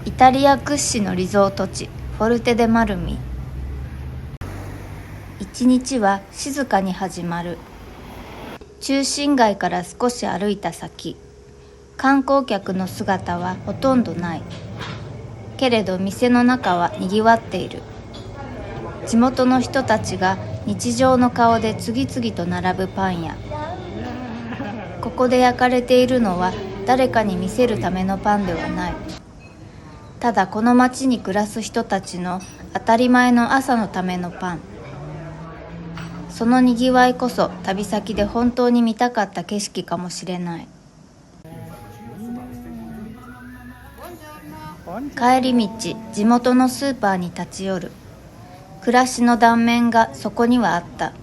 イタリア屈指のリゾート地フォルテ・デ・マルミ。一日は静かに始まる。中心街から少し歩いた先、観光客の姿はほとんどない。けれど店の中はにぎわっている。地元の人たちが日常の顔で次々と並ぶパン屋。ここで焼かれているのは誰かに見せるためのパンではない。ただこの町に暮らす人たちの当たり前の朝のためのパン。そのにぎわいこそ旅先で本当に見たかった景色かもしれない。帰り道、地元のスーパーに立ち寄る。暮らしの断面がそこにはあった。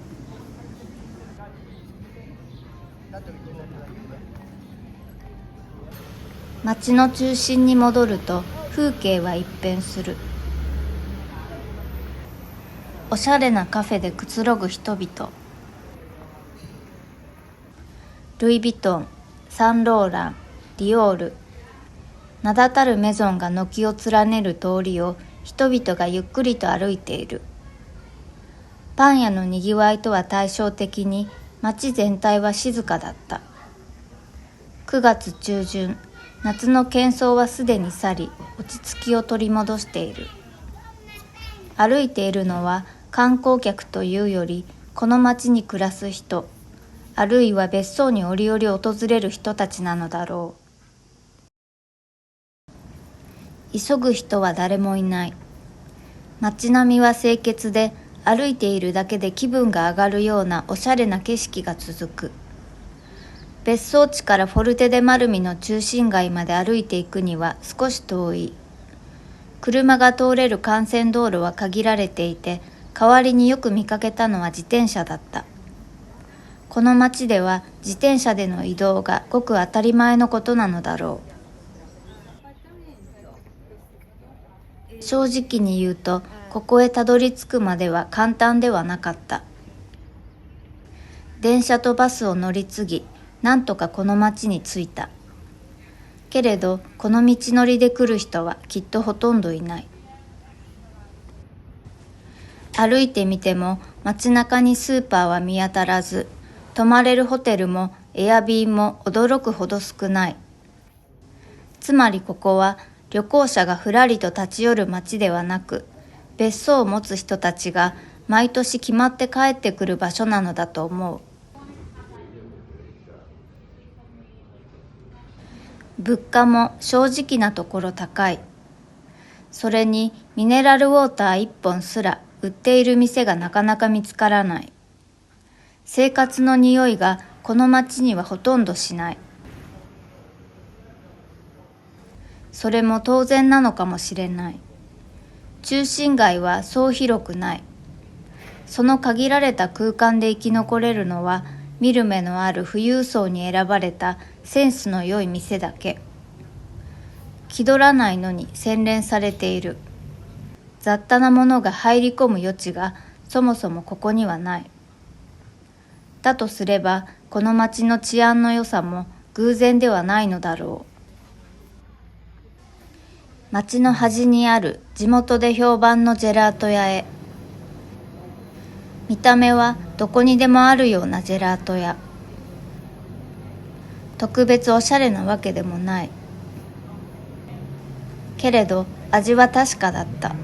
街の中心に戻ると風景は一変する。おしゃれなカフェでくつろぐ人々。ルイ・ヴィトン、サンローラン、ディオール、名だたるメゾンが軒を連ねる通りを人々がゆっくりと歩いている。パン屋のにぎわいとは対照的に街全体は静かだった。9月中旬、夏の喧騒はすでに去り、落ち着きを取り戻している。歩いているのは観光客というより、この町に暮らす人、あるいは別荘に折々訪れる人たちなのだろう。急ぐ人は誰もいない。街並みは清潔で、歩いているだけで気分が上がるようなおしゃれな景色が続く。別荘地からフォルテ・デ・マルミの中心街まで歩いていくには少し遠い。車が通れる幹線道路は限られていて、代わりによく見かけたのは自転車だった。この街では自転車での移動がごく当たり前のことなのだろう。正直に言うと、ここへたどり着くまでは簡単ではなかった。電車とバスを乗り継ぎ、なんとかこの町に着いた。けれど、この道のりで来る人はきっとほとんどいない。歩いてみても街中にスーパーは見当たらず、泊まれるホテルもエアビーも驚くほど少ない。つまりここは旅行者がふらりと立ち寄る街ではなく、別荘を持つ人たちが毎年決まって帰ってくる場所なのだと思う。物価も正直なところ高い。それにミネラルウォーター1本すら売っている店がなかなか見つからない。生活の匂いがこの街にはほとんどしない。それも当然なのかもしれない。中心街はそう広くない。その限られた空間で生き残れるのは、見る目のある富裕層に選ばれたセンスの良い店だけ。気取らないのに洗練されている。雑多なものが入り込む余地がそもそもここにはない。だとすれば、この街の治安の良さも偶然ではないのだろう。街の端にある地元で評判のジェラート屋へ。見た目はどこにでもあるようなジェラート屋。特別おしゃれなわけでもない。けれど味は確かだった。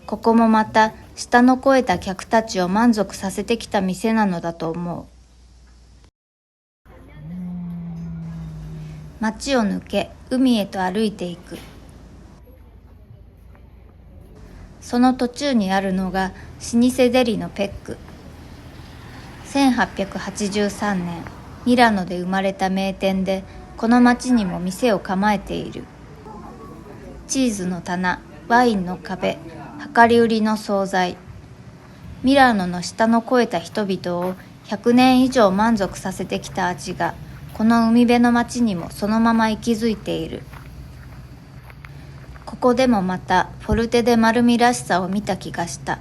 ここもまた舌の肥えた客たちを満足させてきた店なのだと思う。街を抜け海へと歩いていく。その途中にあるのが老舗デリのペック。1883年、ミラノで生まれた名店で、この町にも店を構えている。チーズの棚、ワインの壁、量り売りの惣菜。ミラノの舌の肥えた人々を100年以上満足させてきた味が、この海辺の町にもそのまま息づいている。ここでもまたフォルテ・デ・マルミらしさを見た気がした。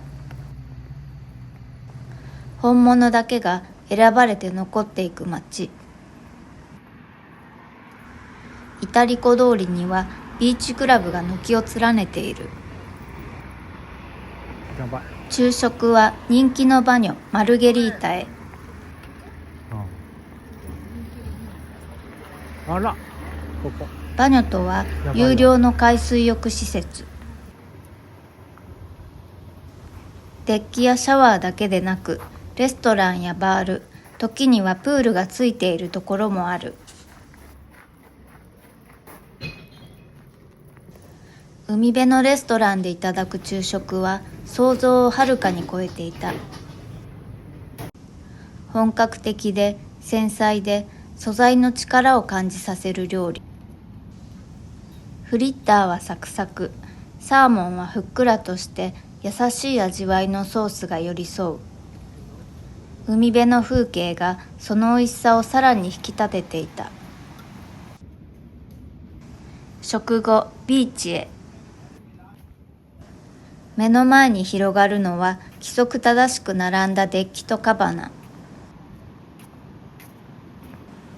本物だけが選ばれて残っていく街。イタリコ通りにはビーチクラブが軒を連ねている。昼食は人気のバニョマルゲリータへ。あら、ここ。バニョとは有料の海水浴施設。デッキやシャワーだけでなく、レストランやバール、時にはプールがついているところもある。海辺のレストランでいただく昼食は想像をはるかに超えていた。本格的で繊細で素材の力を感じさせる料理。フリッターはサクサク、サーモンはふっくらとして優しい味わいのソースが寄り添う。海辺の風景がその美味しさをさらに引き立てていた。食後、ビーチへ。目の前に広がるのは規則正しく並んだデッキとカバナ。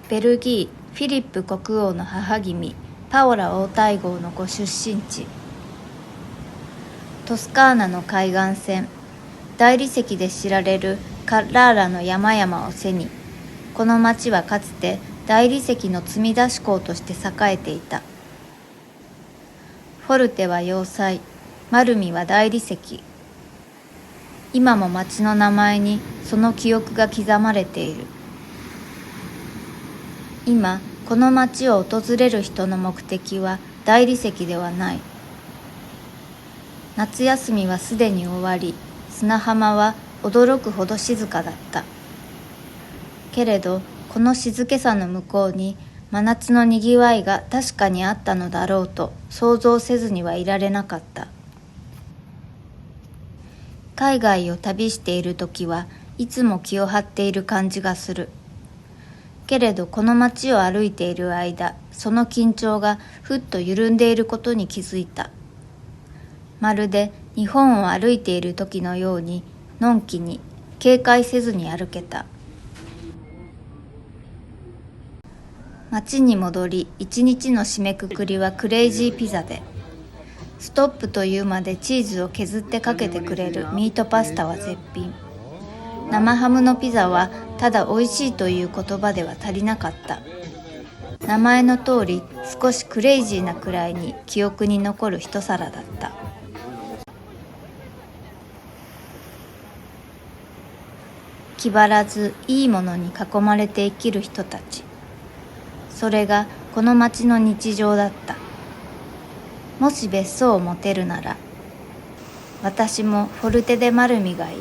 ベルギー、フィリップ国王の母君、パオラ王太后のご出身地。トスカーナの海岸線、大理石で知られるカッラーラの山々を背に、この町はかつて大理石の積み出し港として栄えていた。フォルテは要塞、マルミは大理石。今も町の名前にその記憶が刻まれている。今、この町を訪れる人の目的は大理石ではない。夏休みはすでに終わり、砂浜は驚くほど静かだった。けれど、この静けさの向こうに真夏のにぎわいが確かにあったのだろうと想像せずにはいられなかった。海外を旅しているときはいつも気を張っている感じがする。けれどこの街を歩いている間、その緊張がふっと緩んでいることに気づいた。まるで日本を歩いている時のように、のんきに警戒せずに歩けた。街に戻り、一日の締めくくりはクレイジーピザで、ストップというまでチーズを削ってかけてくれるミートパスタは絶品。生ハムのピザはただ美味しいという言葉では足りなかった。名前の通り少しクレイジーなくらいに記憶に残る一皿だった。気張らずいいものに囲まれて生きる人たち。それがこの町の日常だった。もし別荘を持てるなら、私もフォルテ・デ・マルミがいい。